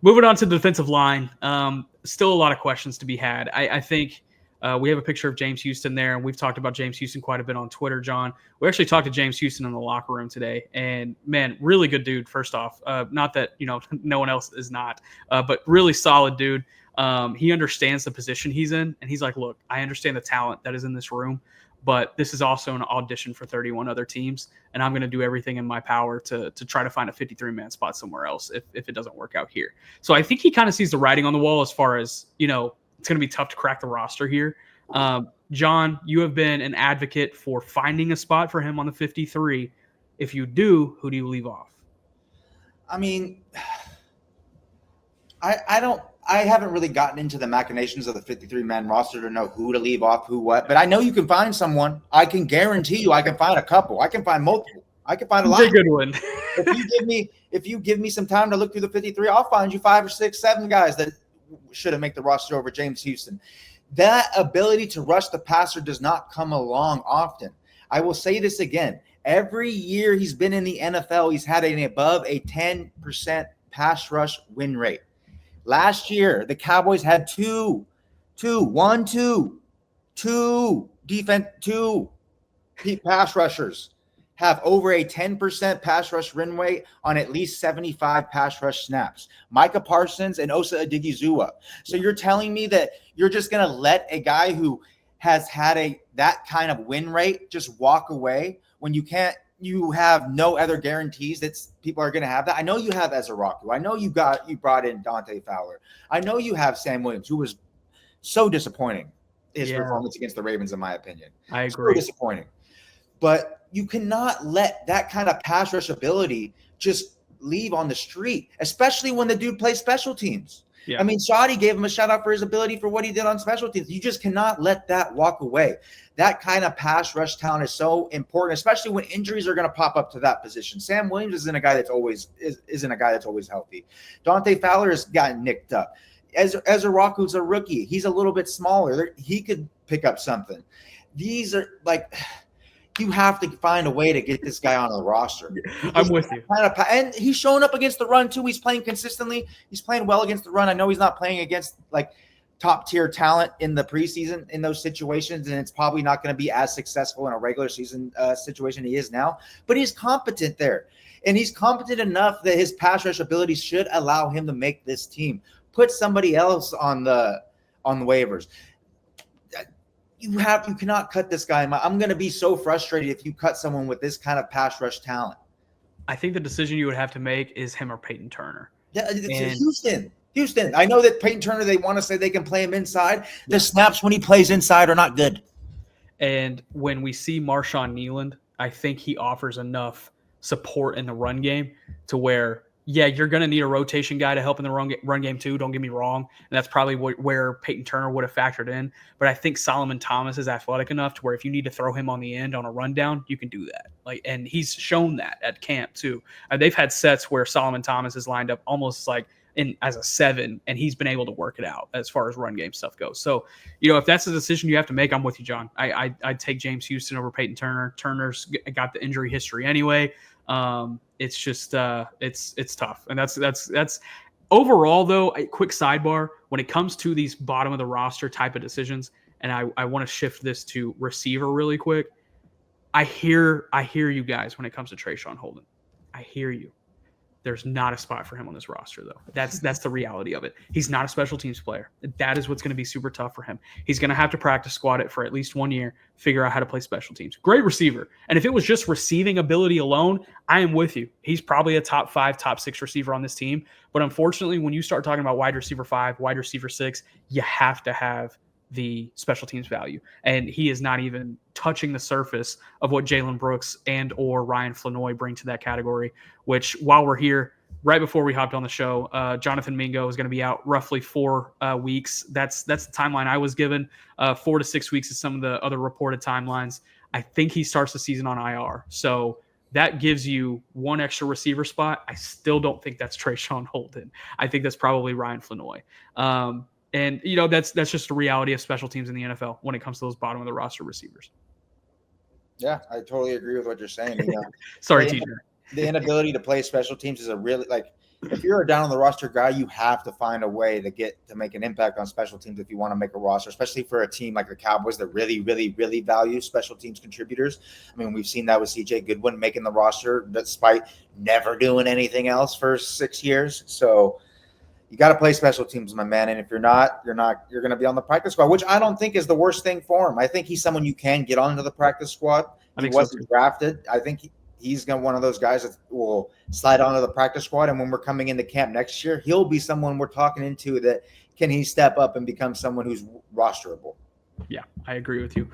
Moving on to the defensive line, still a lot of questions to be had. I think we have a picture of James Houston there, and we've talked about James Houston quite a bit on Twitter, John. We actually talked to James Houston in the locker room today, and man, really good dude, first off. Not that, no one else is not, but really solid dude. He understands the position he's in, and he's like, look, I understand the talent that is in this room, but this is also an audition for 31 other teams, and I'm going to do everything in my power to try to find a 53-man spot somewhere else if it doesn't work out here. So I think he kind of sees the writing on the wall as far as, it's going to be tough to crack the roster here. John, you have been an advocate for finding a spot for him on the 53. If you do, who do you leave off? I mean, I haven't really gotten into the machinations of the 53-man roster to know who to leave off, who what. But I know you can find someone. I can guarantee you I can find a couple. I can find multiple. I can find a lot. That's a good one. if you give me some time to look through the 53, I'll find you 5 or 6, 7 guys that should have made the roster over James Houston. That ability to rush the passer does not come along often. I will say this again. Every year he's been in the NFL, he's had an above a 10% pass rush win rate. Last year, the Cowboys had two pass rushers have over a 10% pass rush win rate on at least 75 pass rush snaps. Micah Parsons and Osa Odighizuwa. So you're telling me that you're just going to let a guy who has had that kind of win rate just walk away when you have no other guarantees that people are going to have that. I know you have Ezra Rocco. I know you brought in Dante Fowler. I know you have Sam Williams, who was so disappointing his performance against the Ravens, in my opinion. I agree. So disappointing. But you cannot let that kind of pass rush ability just leave on the street, especially when the dude plays special teams. Yeah. I mean, Shadi gave him a shout out for his ability for what he did on special teams. You just cannot let that walk away. That kind of pass rush talent is so important, especially when injuries are going to pop up to that position. Sam Williams isn't a guy that's always healthy. Dante Fowler has gotten nicked up. Ezra Rocco's a rookie. He's a little bit smaller. He could pick up something. These are like, you have to find a way to get this guy on the roster. I'm with you. And he's showing up against the run too. He's playing consistently. He's playing well against the run. I know he's not playing against like top tier talent in the preseason in those situations, and it's probably not going to be as successful in a regular season situation he is now. But he's competent there, and he's competent enough that his pass rush abilities should allow him to make this team. Put somebody else on the waivers. You cannot cut this guy. I'm going to be so frustrated if you cut someone with this kind of pass rush talent. I think the decision you would have to make is him or Peyton Turner. Yeah, Houston. I know that Peyton Turner, they want to say they can play him inside. The snaps when he plays inside are not good. And when we see Marshawn Kneeland, I think he offers enough support in the run game to where, yeah, you're going to need a rotation guy to help in the run game too. Don't get me wrong. And that's probably where Peyton Turner would have factored in. But I think Solomon Thomas is athletic enough to where if you need to throw him on the end on a rundown, you can do that. And he's shown that at camp too. They've had sets where Solomon Thomas is lined up almost like as a 7, and he's been able to work it out as far as run game stuff goes. So, if that's the decision you have to make, I'm with you, John. I'd take James Houston over Peyton Turner. Turner's got the injury history anyway. It's just it's tough. And that's overall though, a quick sidebar when it comes to these bottom of the roster type of decisions. And I want to shift this to receiver really quick. I hear you guys when it comes to Trayshawn Holden. I hear you. There's not a spot for him on this roster, though. That's the reality of it. He's not a special teams player. That is what's going to be super tough for him. He's going to have to practice squad it for at least 1 year, figure out how to play special teams. Great receiver. And if it was just receiving ability alone, I am with you. He's probably a top 5, top 6 receiver on this team. But unfortunately, when you start talking about wide receiver 5, wide receiver 6, you have to have the special teams value. And he is not even touching the surface of what Jalen Brooks and or Ryan Flanoy bring to that category, which while we're here, right before we hopped on the show, Jonathan Mingo is going to be out roughly 4 weeks. That's the timeline I was given. 4 to 6 weeks is some of the other reported timelines. I think he starts the season on IR. So that gives you 1 extra receiver spot. I still don't think that's Trayshawn Holden. I think that's probably Ryan Flanoy. And, that's just a reality of special teams in the NFL when it comes to those bottom of the roster receivers. Yeah, I totally agree with what you're saying. Sorry, TJ. The inability to play special teams is a really if you're a down on the roster guy, you have to find a way to make an impact on special teams if you want to make a roster, especially for a team like the Cowboys that really, really, really value special teams contributors. I mean, we've seen that with CJ Goodwin making the roster despite never doing anything else for 6 years. So you got to play special teams, my man. And if you're not, you're going to be on the practice squad, which I don't think is the worst thing for him. I think he's someone you can get onto the practice squad. He wasn't drafted. I think he's going to one of those guys that will slide onto the practice squad. And when we're coming into camp next year, he'll be someone we're talking into that can he step up and become someone who's rosterable. Yeah, I agree with you.